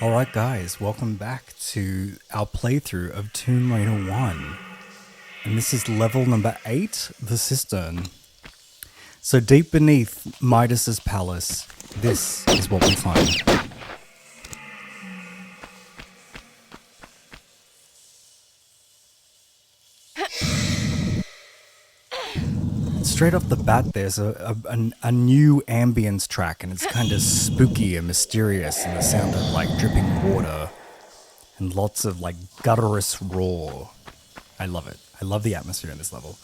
Alright guys, welcome back to our playthrough of Tomb Raider 1. And this is level number 8, the Cistern. So deep beneath Midas's palace, this is what we find. Straight off the bat, there's a new ambience track, and it's kind of spooky and mysterious, and the sound of like dripping water and lots of like gutturous roar. I love it. I love the atmosphere in this level.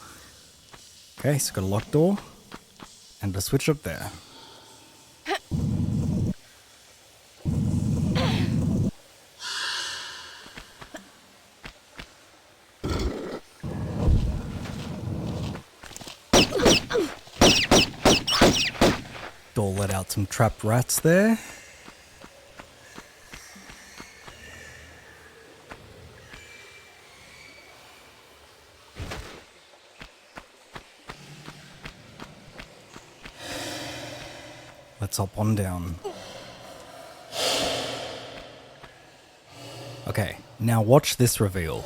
Okay, so got a locked door and a switch up there. Door let out some trapped rats there. Let's hop on down. Okay, now watch this reveal.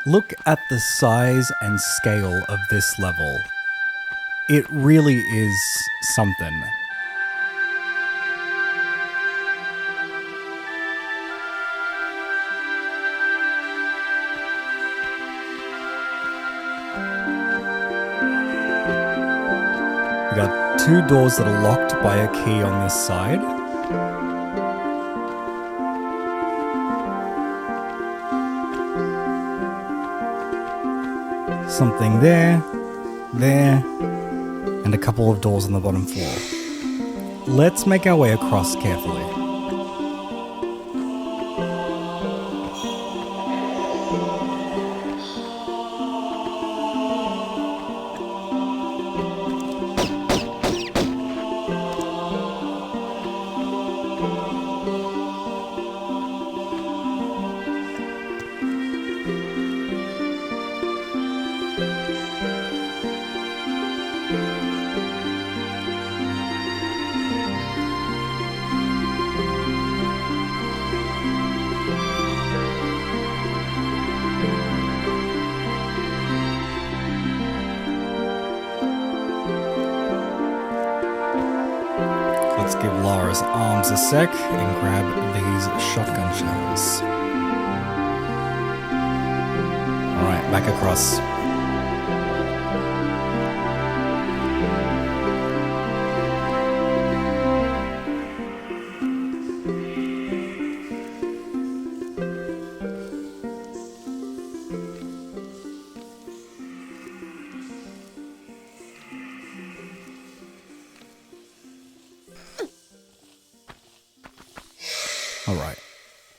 Look at the size and scale of this level. It really is something. We got two doors that are locked by a key on this side. Something there, and a couple of doors on the bottom floor. Let's make our way across carefully. Let's give Lara's arms a sec and grab these shotgun shells. Alright, back across. Alright,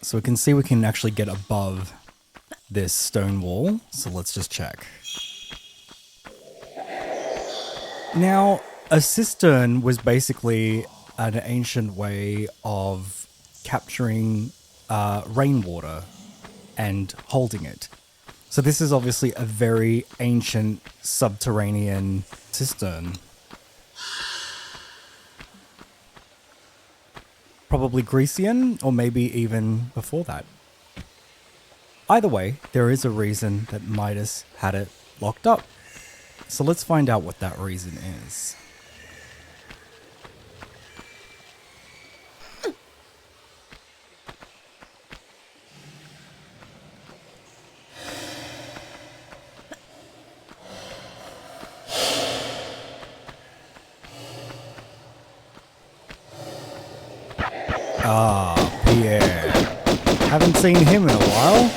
so we can see we can actually get above this stone wall, so let's just check. Now, a cistern was basically an ancient way of capturing rainwater and holding it. So this is obviously a very ancient subterranean cistern. Probably Grecian, or maybe even before that. Either way, there is a reason that Midas had it locked up. So let's find out what that reason is. Ah, Pierre. Haven't seen him in a while.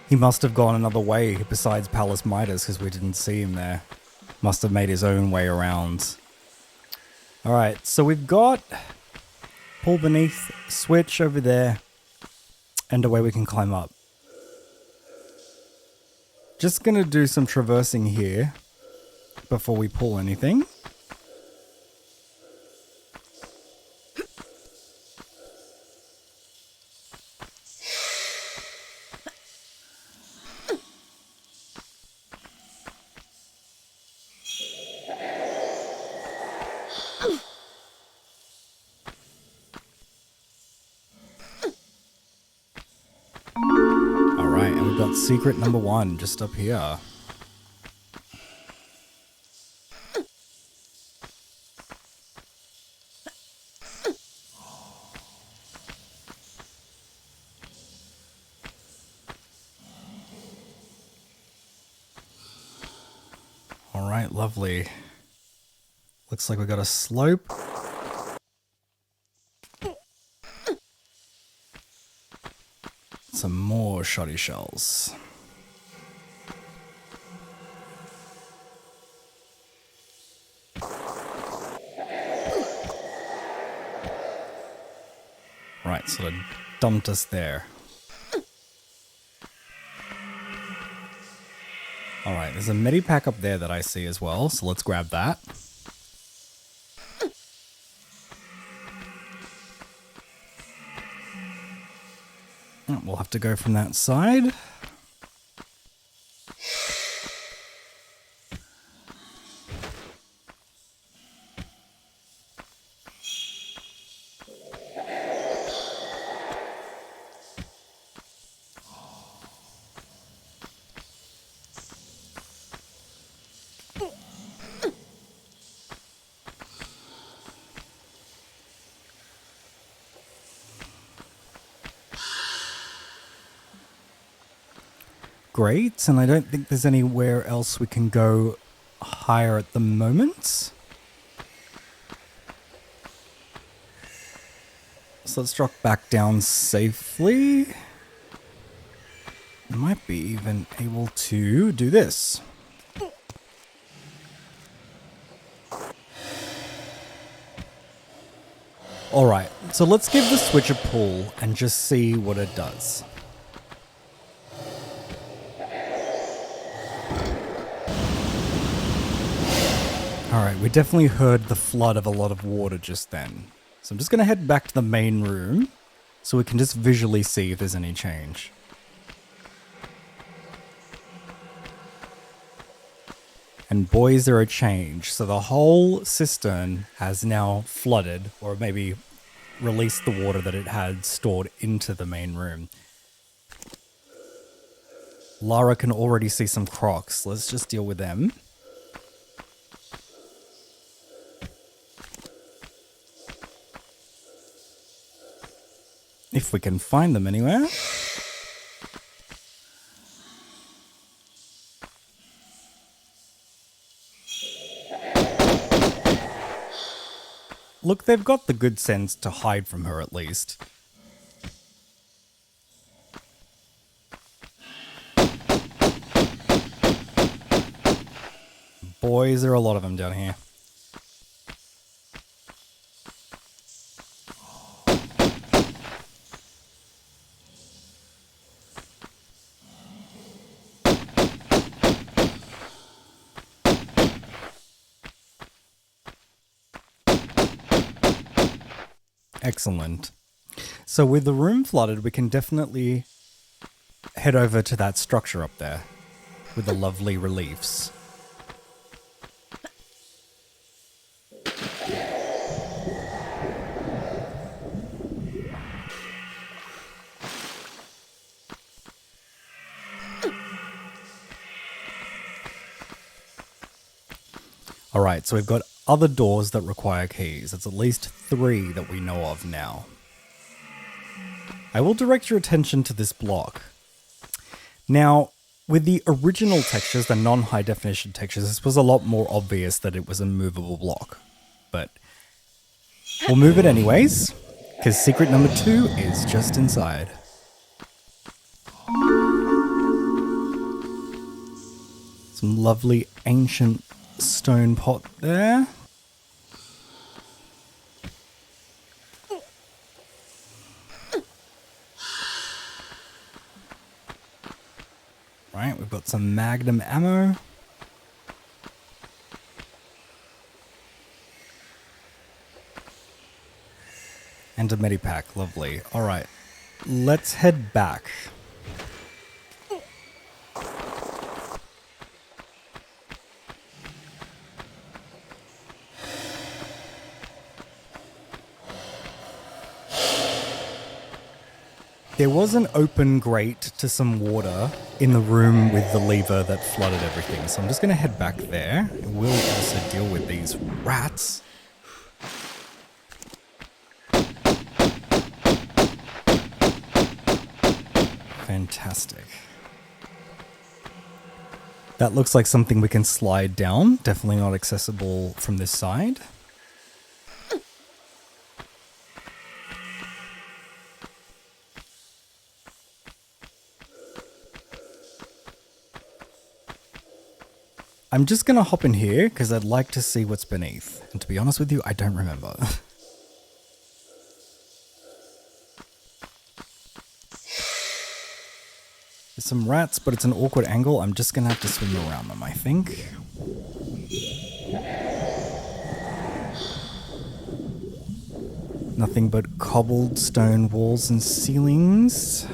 He must have gone another way besides Palace Midas because we didn't see him there. Must have made his own way around. Alright, so we've got pull beneath, switch over there, and a way we can climb up. Just gonna do some traversing here before we pull anything. we've got secret number 1 just up here. Alright, lovely. Looks like we got a slope. Some more shoddy shells. Right, so it dumped us there. Alright, there's a medipack up there that I see as well, so let's grab that. We'll have to go from that side. Great, and I don't think there's anywhere else we can go higher at the moment. So let's drop back down safely. Might be even able to do this. Alright, so let's give the switch a pull and just see what it does. Alright, we definitely heard the flood of a lot of water just then. So I'm just going to head back to the main room so we can just visually see if there's any change. And boy, is there a change. So the whole cistern has now flooded, or maybe released the water that it had stored into the main room. Lara can already see some crocs. Let's just deal with them. If we can find them anywhere. Look, they've got the good sense to hide from her at least. Boys, there are a lot of them down here. Excellent. So with the room flooded, we can definitely head over to that structure up there with the lovely reliefs. Alright, so we've got other doors that require keys. It's at least 3 that we know of now. I will direct your attention to this block. Now, with the original textures, the non-high definition textures, this was a lot more obvious that it was a movable block. But we'll move it anyways, because secret number 2 is just inside. Some lovely ancient stone pot there. Right, we've got some magnum ammo. And a medipack, lovely. Alright, let's head back. There was an open grate to some water in the room with the lever that flooded everything. So I'm just going to head back there. We'll also deal with these rats. Fantastic. That looks like something we can slide down. Definitely not accessible from this side. I'm just going to hop in here because I'd like to see what's beneath. And to be honest with you, I don't remember. There's some rats, but it's an awkward angle. I'm just going to have to swim around them, I think. Nothing but cobbled stone walls and ceilings.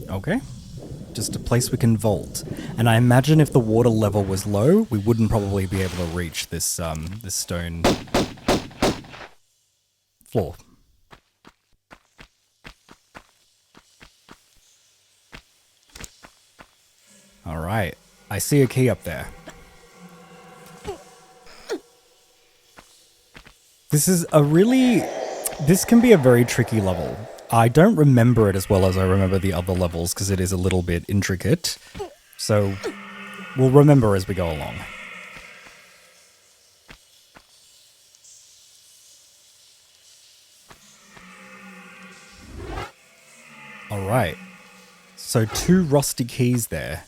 Okay. Just a place we can vault. And I imagine if the water level was low, we wouldn't probably be able to reach this this stone floor. All right. I see a key up there. This can be a very tricky level. I don't remember it as well as I remember the other levels because it is a little bit intricate. So we'll remember as we go along. All right. So 2 rusty keys there.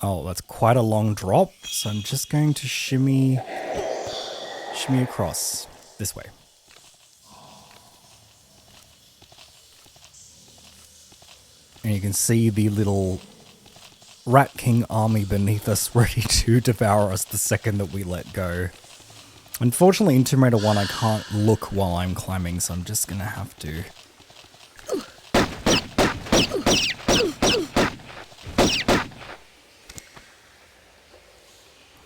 Oh, that's quite a long drop. So I'm just going to shimmy across this way. And you can see the little Rat King army beneath us ready to devour us the second that we let go. Unfortunately, in Tomb Raider 1, I can't look while I'm climbing, so I'm just going to have to.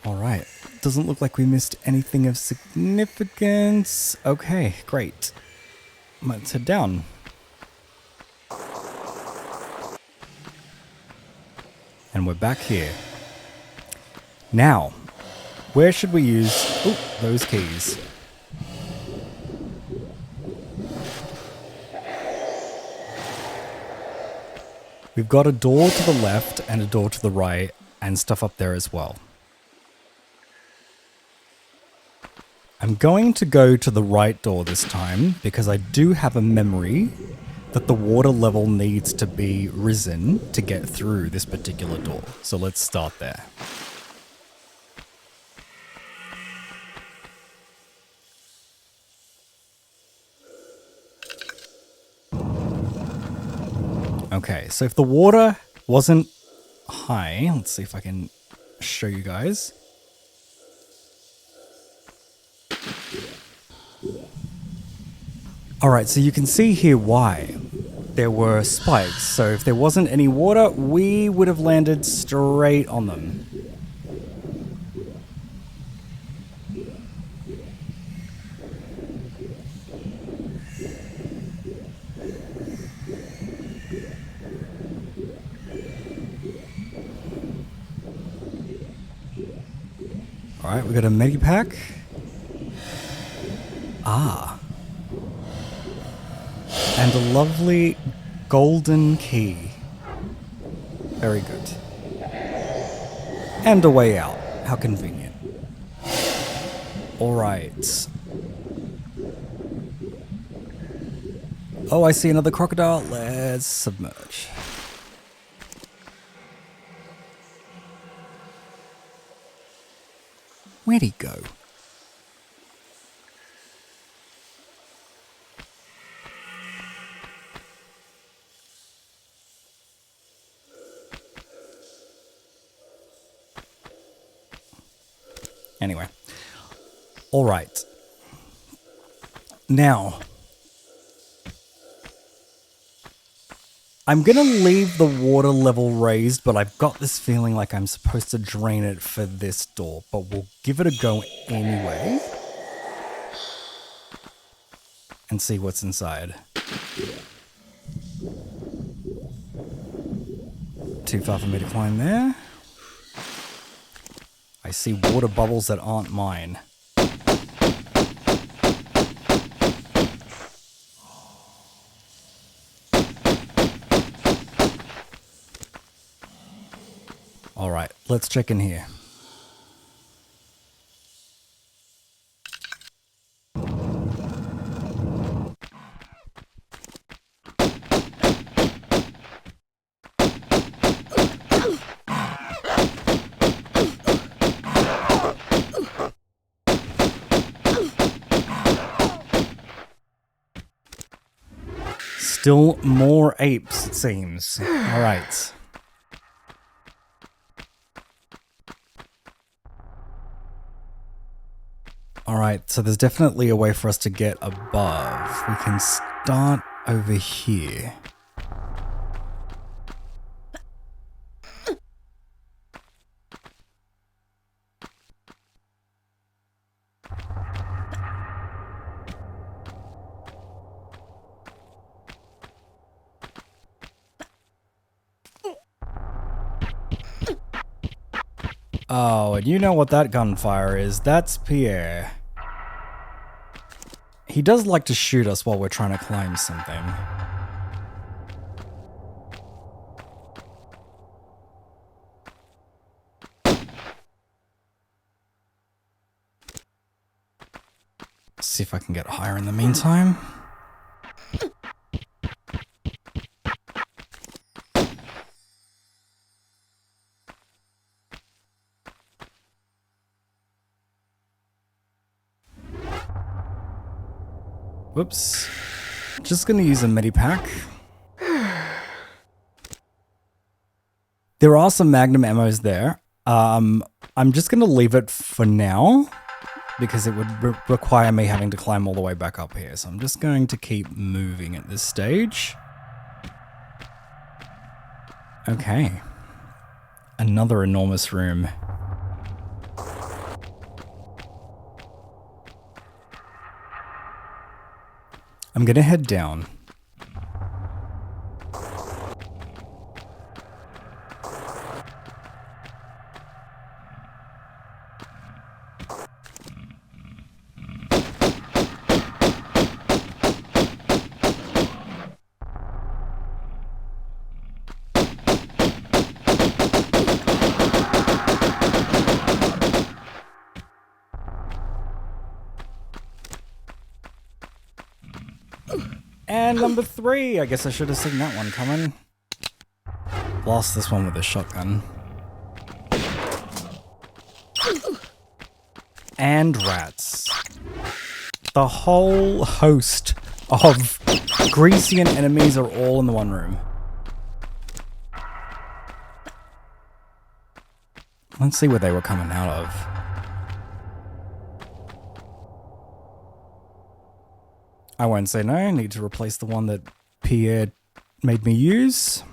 Alright, doesn't look like we missed anything of significance. Okay, great. Let's head down. And we're back here. Now, where should we use those keys? We've got a door to the left and a door to the right and stuff up there as well. I'm going to go to the right door this time because I do have a memory that the water level needs to be risen to get through this particular door. So let's start there. Okay, so if the water wasn't high, let's see if I can show you guys. Alright, so you can see here why there were spikes. So if there wasn't any water, we would have landed straight on them. Alright, we got a medipack. Ah. And a lovely golden key. Very good. And a way out. How convenient. Alright. Oh, I see another crocodile. Let's submerge. Where'd he go? Anyway. Alright. Now, I'm going to leave the water level raised, but I've got this feeling like I'm supposed to drain it for this door, but we'll give it a go anyway and see what's inside. Too far for me to climb there. I see water bubbles that aren't mine. Alright, let's check in here. Still more apes, it seems. Alright. Alright, so there's definitely a way for us to get above. We can start over here. Oh, and you know what that gunfire is. That's Pierre. He does like to shoot us while we're trying to climb something. See if I can get higher in the meantime. Whoops. Just gonna use a medipack. There are some magnum ammos there. I'm just gonna leave it for now because it would require me having to climb all the way back up here. So I'm just going to keep moving at this stage. Okay. Another enormous room. I'm gonna head down. And number 3, I guess I should have seen that one coming. Blast this one with a shotgun. And rats. The whole host of Grecian enemies are all in the one room. Let's see where they were coming out of. I won't say no, I need to replace the one that Pierre made me use.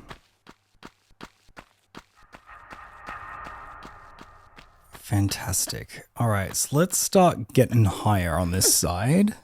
Fantastic. Alright, so let's start getting higher on this side.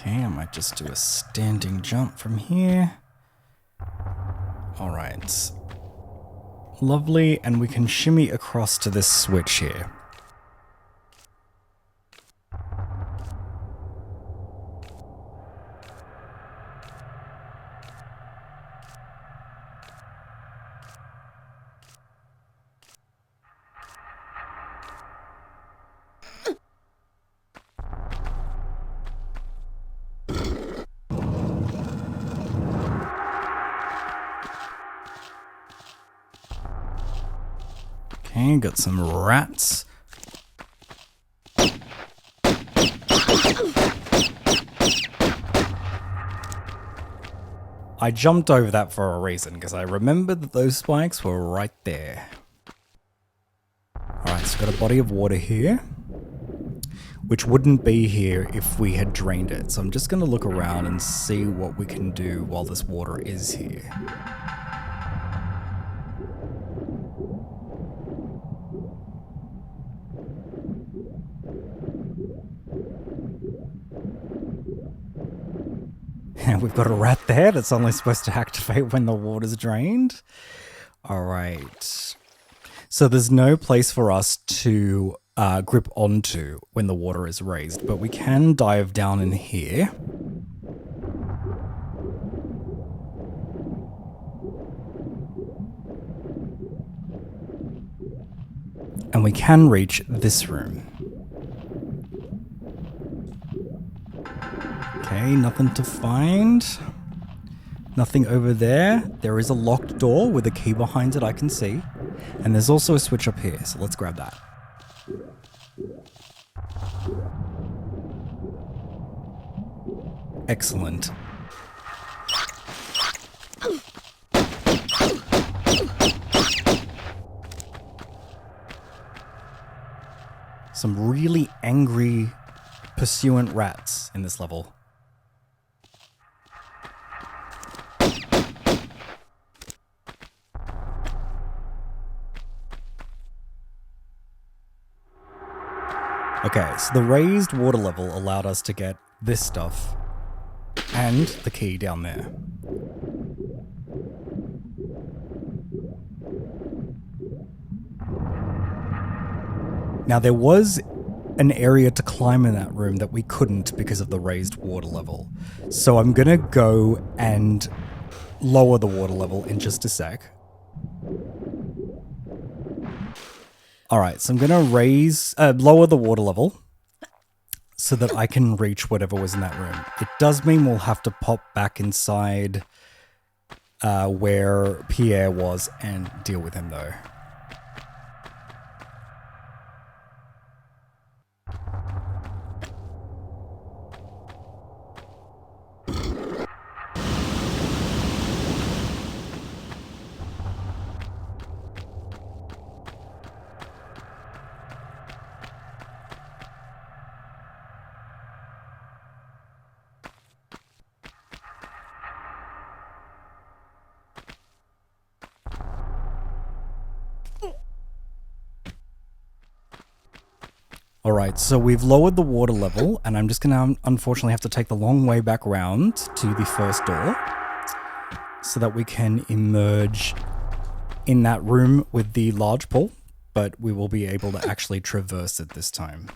Okay, I might just do a standing jump from here. Alright. Lovely, and we can shimmy across to this switch here. Okay, got some rats. I jumped over that for a reason, because I remembered that those spikes were right there. Alright, so got a body of water here, which wouldn't be here if we had drained it. So I'm just going to look around and see what we can do while this water is here. And we've got a rat there that's only supposed to activate when the water's drained. Alright. So there's no place for us to grip onto when the water is raised, but we can dive down in here. And we can reach this room. Okay, nothing to find. Nothing over there. There is a locked door with a key behind it I can see. And there's also a switch up here, so let's grab that. Excellent. Some really angry pursuant rats in this level. Okay, so the raised water level allowed us to get this stuff and the key down there. Now there was an area to climb in that room that we couldn't because of the raised water level. So I'm gonna go and lower the water level in just a sec. Alright, so I'm gonna lower the water level so that I can reach whatever was in that room. It does mean we'll have to pop back inside where Pierre was and deal with him though. Alright, so we've lowered the water level, and I'm just going to unfortunately have to take the long way back round to the first door so that we can emerge in that room with the large pool, but we will be able to actually traverse it this time.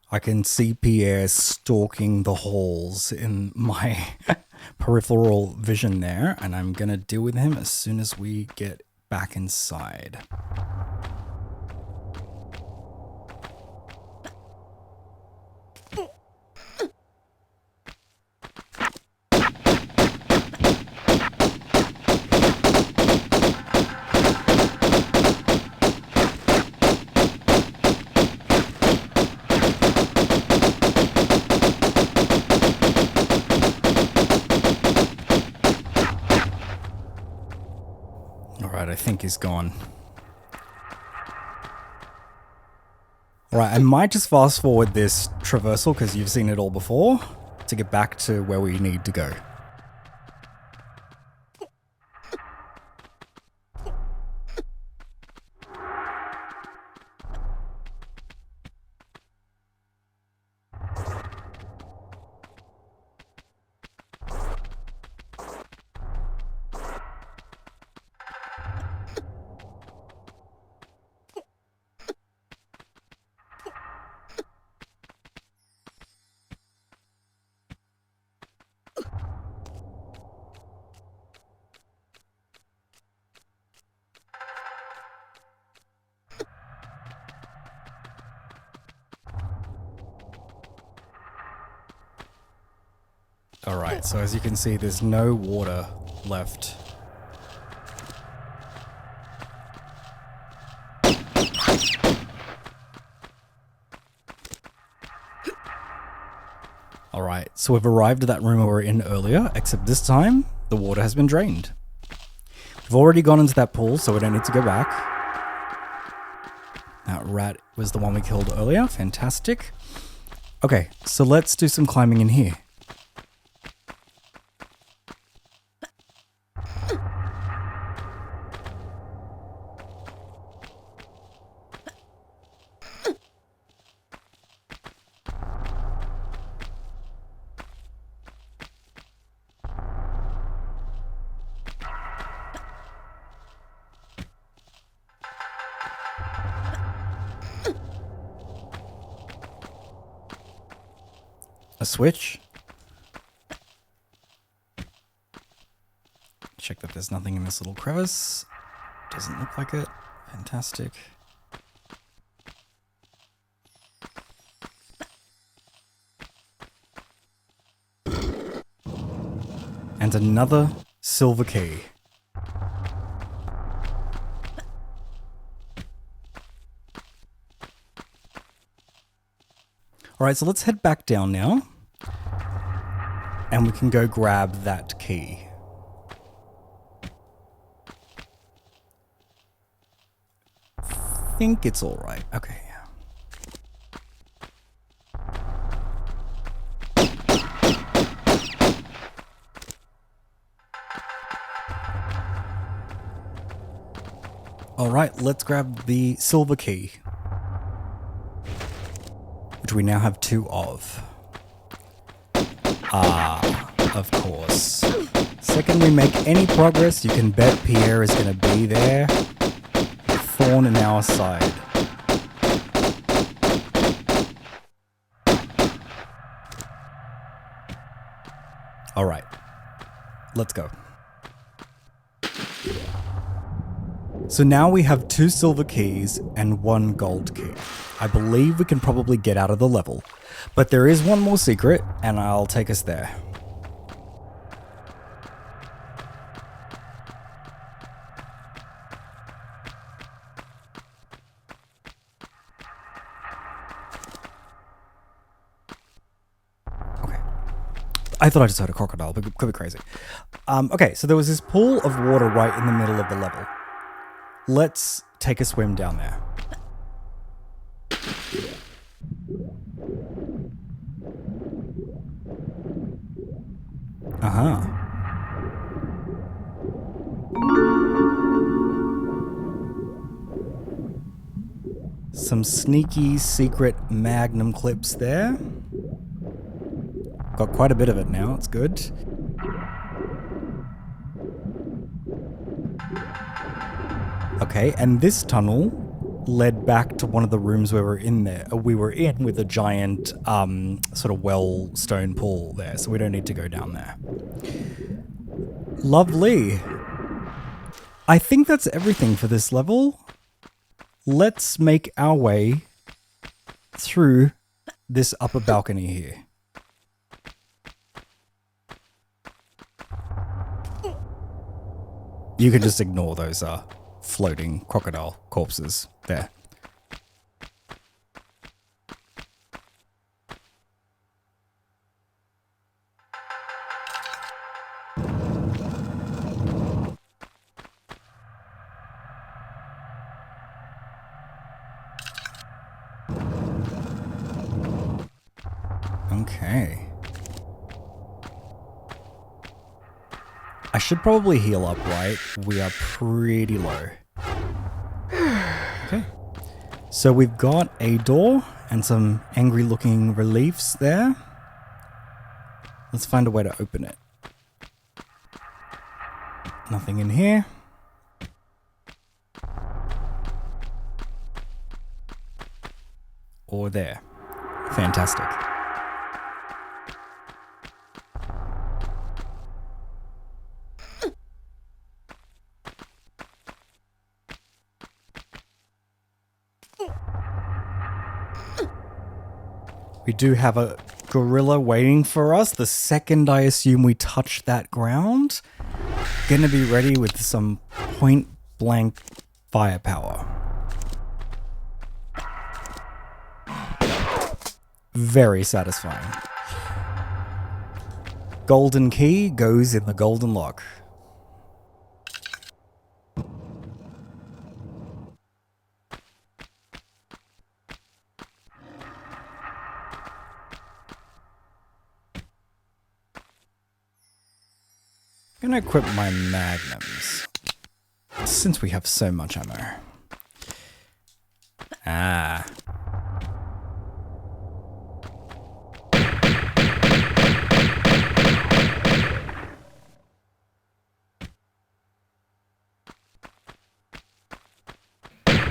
I can see Pierre stalking the halls in my peripheral vision there, and I'm going to deal with him as soon as we get back inside. Alright, I think he's gone. Alright, I might just fast forward this traversal because you've seen it all before to get back to where we need to go. Alright, so as you can see, there's no water left. Alright, so we've arrived at that room we were in earlier, except this time, the water has been drained. We've already gone into that pool, so we don't need to go back. That rat was the one we killed earlier, fantastic. Okay, so let's do some climbing in here. A switch. Check that there's nothing in this little crevice. Doesn't look like it. Fantastic. And another silver key. Alright, so let's head back down now. And we can go grab that key. I think it's alright. Okay. Alright, let's grab the silver key, which we now have 2 of. Ah, of course. Second we make any progress, you can bet Pierre is going to be there. Thorn in our side. Alright, let's go. So now we have 2 silver keys and 1 gold key. I believe we can probably get out of the level, but there is one more secret and I'll take us there. Okay. I thought I just heard a crocodile, but it could be crazy. Okay, so there was this pool of water right in the middle of the level. Let's take a swim down there. Uh-huh. Some sneaky secret magnum clips there. Got quite a bit of it now, it's good. Okay, and this tunnel led back to one of the rooms we were in there. We were in with a giant sort of well stone pool there, so we don't need to go down there. Lovely. I think that's everything for this level. Let's make our way through this upper balcony here. You can just ignore those floating crocodile corpses there. Okay. I should probably heal up, right? We are pretty low. Okay. So we've got a door and some angry looking reliefs there. Let's find a way to open it. Nothing in here. Or there. Fantastic. We do have a gorilla waiting for us. The second I assume we touch that ground, gonna be ready with some point blank firepower. Very satisfying. Golden key goes in the golden lock. I'm gonna equip my magnums, since we have so much ammo. Ah.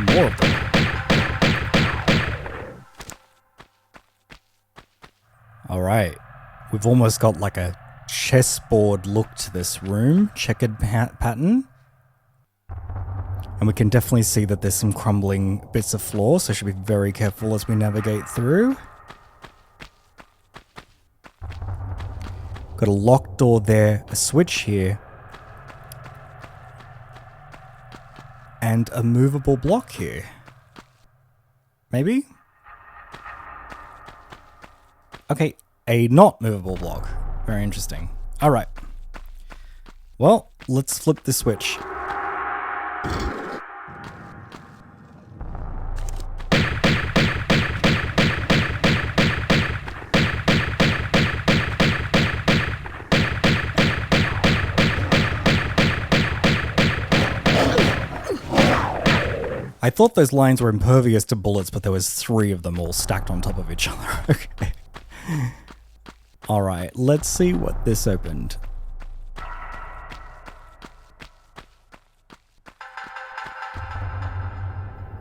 More of them. Alright. We've almost got like a chessboard look to this room. Checkered pattern. And we can definitely see that there's some crumbling bits of floor, so should be very careful as we navigate through. Got a locked door there, a switch here. And a movable block here. Maybe? Okay, a not movable block. Very interesting. Alright. Well, let's flip the switch. I thought those lines were impervious to bullets, but there was 3 of them all stacked on top of each other. Okay. Alright, let's see what this opened.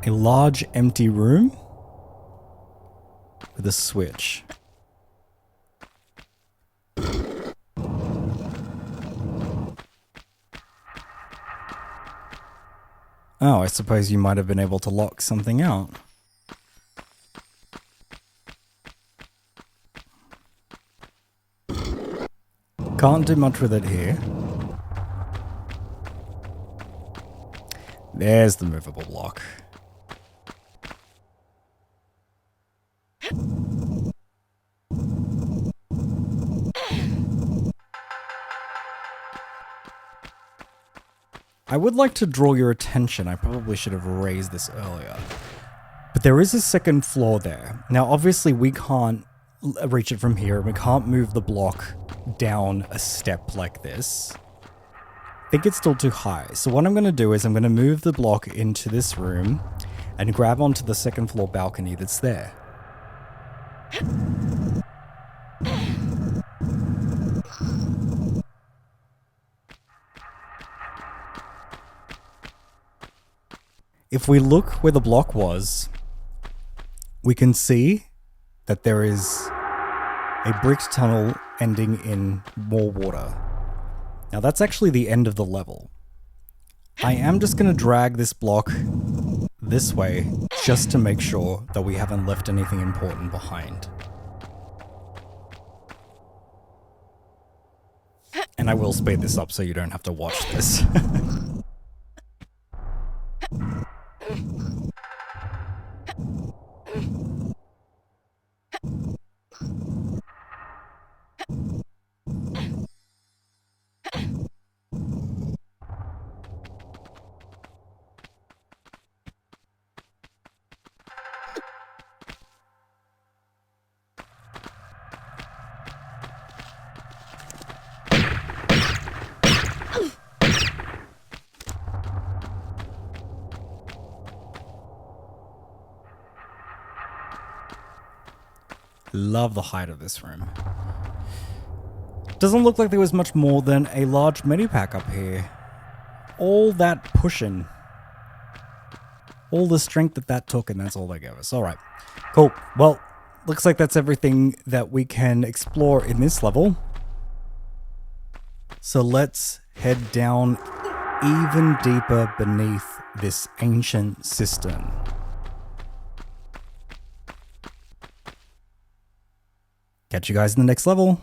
A large empty room with a switch. Oh, I suppose you might have been able to lock something out. Can't do much with it here. There's the movable block. I would like to draw your attention. I probably should have raised this earlier. But there is a second floor there. Now, obviously, we can't reach it from here. We can't move the block down a step like this. I think it's still too high. So what I'm going to do is I'm going to move the block into this room and grab onto the second floor balcony that's there. If we look where the block was, we can see that there is a bricked tunnel ending in more water. Now that's actually the end of the level. I am just going to drag this block this way just to make sure that we haven't left anything important behind. And I will speed this up so you don't have to watch this. Love the height of this room. Doesn't look like there was much more than a large medipack up here. All that pushing. All the strength that took, and that's all they gave us. Alright, cool. Well, looks like that's everything that we can explore in this level. So let's head down even deeper beneath this ancient cistern. Catch you guys in the next level.